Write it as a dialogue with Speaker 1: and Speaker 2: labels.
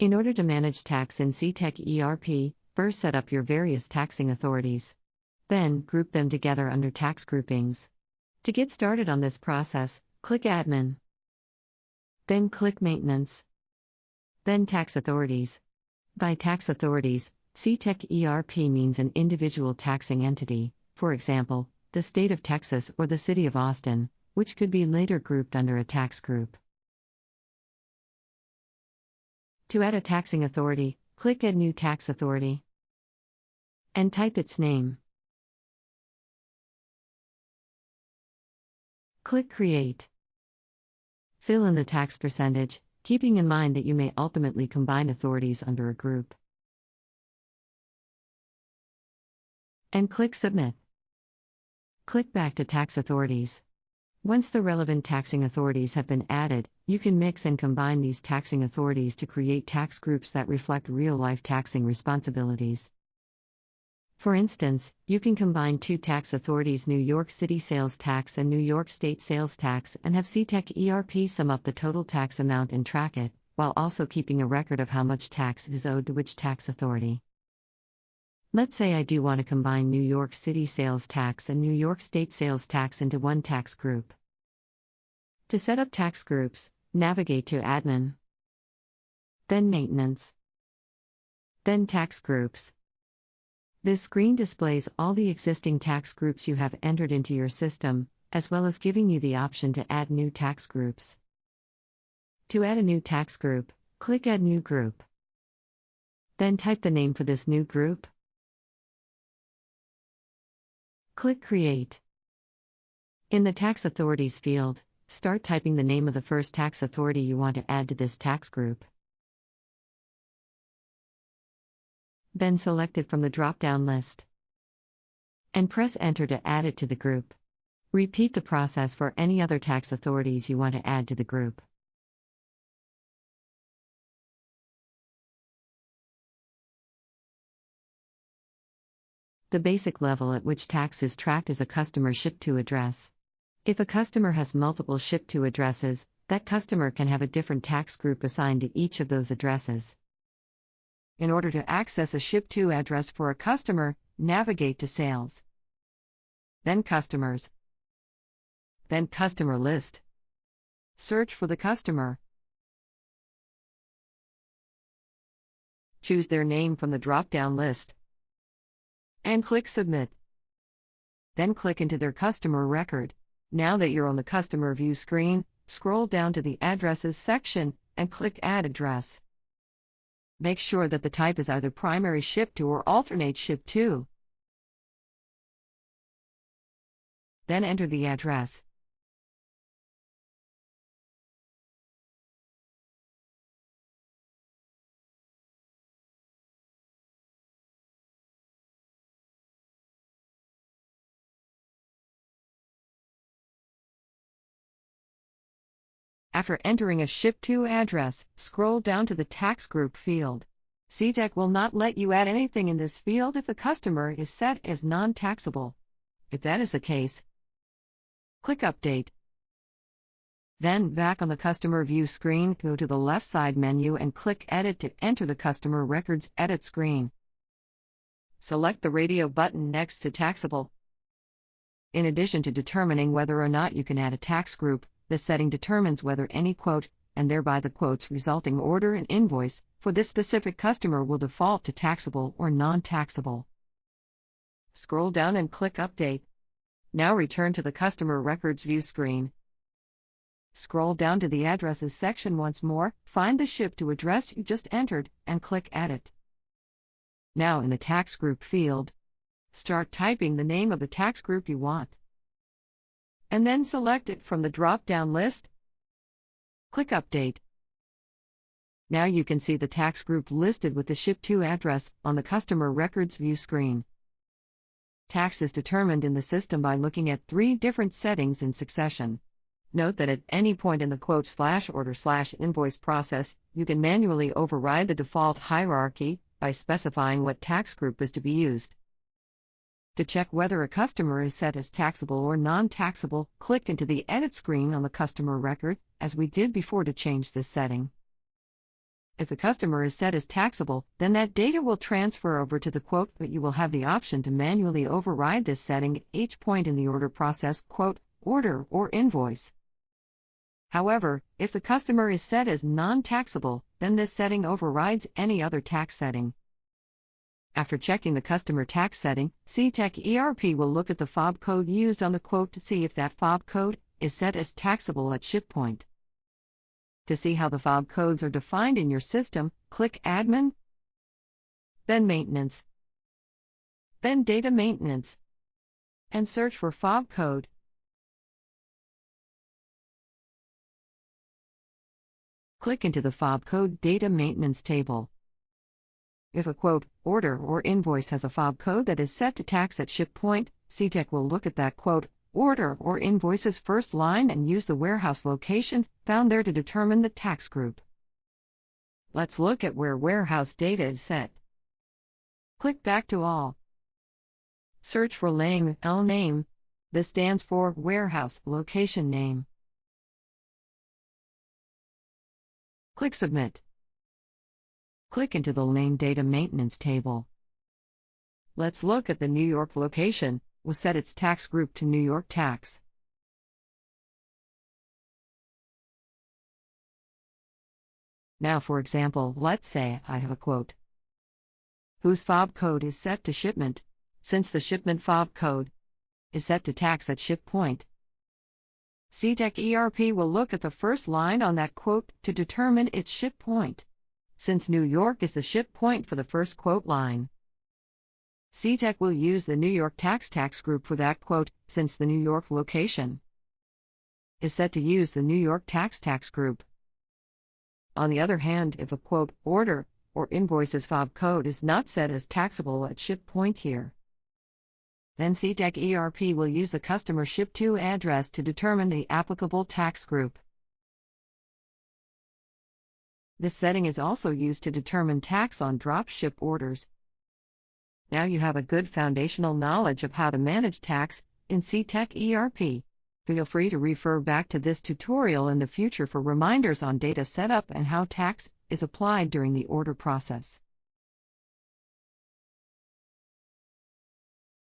Speaker 1: In order to manage tax in Cetec ERP, first set up your various taxing authorities. Then, group them together under tax groupings. To get started on this process, click Admin. Then click Maintenance. Then Tax Authorities. By tax authorities, Cetec ERP means an individual taxing entity, for example, the state of Texas or the city of Austin, which could be later grouped under a tax group. To add a taxing authority, click Add New Tax Authority and type its name. Click Create. Fill in the tax percentage, keeping in mind that you may ultimately combine authorities under a group. And click Submit. Click back to Tax Authorities. Once the relevant taxing authorities have been added, you can mix and combine these taxing authorities to create tax groups that reflect real-life taxing responsibilities. For instance, you can combine two tax authorities, New York City Sales Tax and New York State Sales Tax, and have Cetec ERP sum up the total tax amount and track it, while also keeping a record of how much tax is owed to which tax authority. Let's say I do want to combine New York City Sales Tax and New York State Sales Tax into one tax group. To set up tax groups, navigate to Admin, then Maintenance, then Tax Groups. This screen displays all the existing tax groups you have entered into your system, as well as giving you the option to add new tax groups. To add a new tax group, click Add New Group. Then type the name for this new group. Click Create. In the Tax Authorities field, start typing the name of the first tax authority you want to add to this tax group. Then select it from the drop-down list and press Enter to add it to the group. Repeat the process for any other tax authorities you want to add to the group. The basic level at which tax is tracked is a customer ship-to address. If a customer has multiple ship-to addresses, that customer can have a different tax group assigned to each of those addresses. In order to access a ship-to address for a customer, navigate to Sales, then Customers, then Customer List. Search for the customer. Choose their name from the drop-down list and click Submit. Then click into their customer record. Now that you're on the Customer View screen, scroll down to the Addresses section and click Add Address. Make sure that the type is either primary ship-to or alternate ship-to. Then enter the address. After entering a ship-to address, scroll down to the Tax Group field. Cetec will not let you add anything in this field if the customer is set as non-taxable. If that is the case, click Update. Then, back on the Customer View screen, go to the left side menu and click Edit to enter the Customer Records Edit screen. Select the radio button next to Taxable. In addition to determining whether or not you can add a tax group, this setting determines whether any quote, and thereby the quote's resulting order and invoice, for this specific customer will default to taxable or non-taxable. Scroll down and click Update. Now return to the Customer Records View screen. Scroll down to the Addresses section once more, find the ship-to address you just entered, and click Edit. Now in the Tax Group field, start typing the name of the tax group you want, and then select it from the drop-down list. Click Update. Now you can see the tax group listed with the ship-to address on the Customer Records View screen. Tax is determined in the system by looking at 3 different settings in succession. Note that at any point in the quote/order/invoice process, you can manually override the default hierarchy by specifying what tax group is to be used. To check whether a customer is set as taxable or non-taxable, click into the Edit screen on the customer record, as we did before, to change this setting. If the customer is set as taxable, then that data will transfer over to the quote, but you will have the option to manually override this setting at each point in the order process, quote, order, or invoice. However, if the customer is set as non-taxable, then this setting overrides any other tax setting. After checking the customer tax setting, Cetec ERP will look at the FOB code used on the quote to see if that FOB code is set as taxable at ship point. To see how the FOB codes are defined in your system, click Admin, then Maintenance, then Data Maintenance, and search for FOB code. Click into the FOB code Data Maintenance table. If a quote, order, or invoice has a FOB code that is set to tax at ship point, Cetec will look at that quote, order, or invoice's first line and use the warehouse location found there to determine the tax group. Let's look at where warehouse data is set. Click back to All. Search for LNAME. This stands for Warehouse Location Name. Click Submit. Click into the LNAME Data Maintenance table. Let's look at the New York location. We'll set its tax group to New York Tax. Now, for example, let's say I have a quote whose FOB code is set to shipment, since the shipment FOB code is set to tax at ship point. Cetec ERP will look at the first line on that quote to determine its ship point, since New York is the ship point for the first quote line. Cetec will use the New York tax group for that quote, since the New York location is set to use the New York tax group. On the other hand, if a quote, order, or invoice's FOB code is not set as taxable at ship point here, then Cetec ERP will use the customer ship-to address to determine the applicable tax group. This setting is also used to determine tax on drop ship orders. Now you have a good foundational knowledge of how to manage tax in Cetec ERP. Feel free to refer back to this tutorial in the future for reminders on data setup and how tax is applied during the order process.